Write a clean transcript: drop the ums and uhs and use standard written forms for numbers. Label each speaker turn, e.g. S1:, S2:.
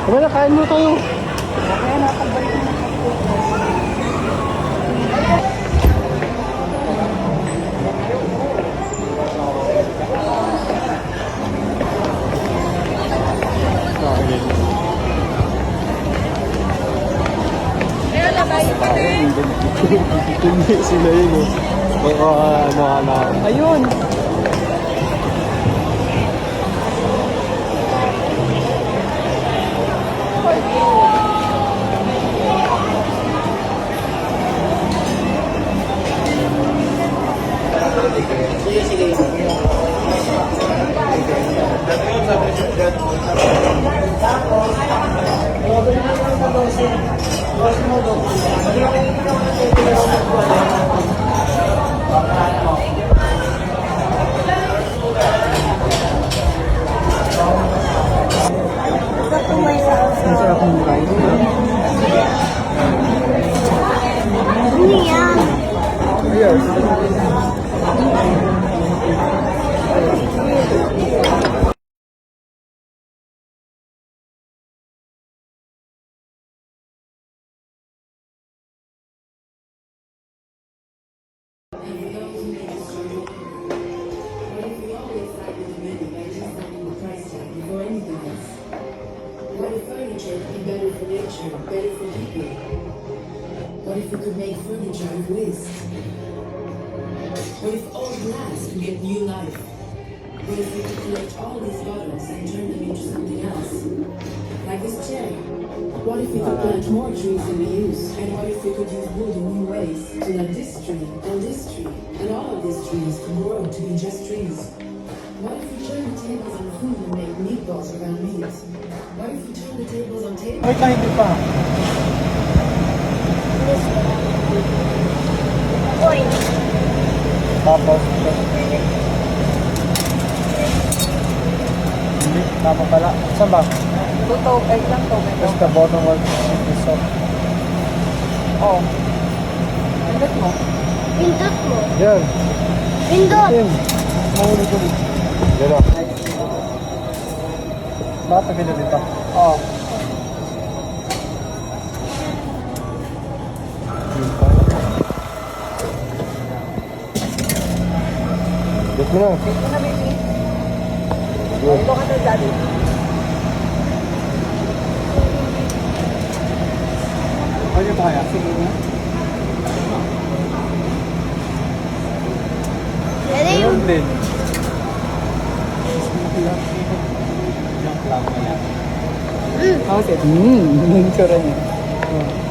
S1: Diba na, kain mo tayo.
S2: Kaya nakabalik na.
S1: Hindi sila yun eh. Baka ano.
S2: Ayun.
S1: Ang sarap ng rice.
S3: Ano yan?
S1: Ayan.
S4: What if furniture could be better for nature, better for people? What if we could make furniture out of waste? What if old glass could get new life? What if we could collect all these bottles and turn them into something else? Like this chair. What if we could plant more trees than we use? And what if we could use wood in new ways? So that this tree, and all of these trees could grow to be just trees? What if we turn the tables on food and make meatballs around meat? What if we turn the tables on tables?
S1: Wait lang, hindi pa.
S3: Oy.
S1: Tapos, hindi, tama pala. Saan ba?
S2: Tuto, egg lang to.
S1: Just the bottom one. This up.
S2: Oh. Pindot mo.
S3: Pindot mo.
S1: Yan.
S3: Pindot.
S1: Tim. Mahuli ko dito. Yan o. Bakit na pinag dito?
S2: Oh.
S1: Dito mo na.
S2: Ito na, baby.
S1: Good.
S2: Ito ka na, daddy.
S1: Ano pa kaya? Sige na.
S3: Pwede
S1: Meron
S3: yung
S1: din. Yung tama yan.
S2: Ang tsura niya.
S1: Oh.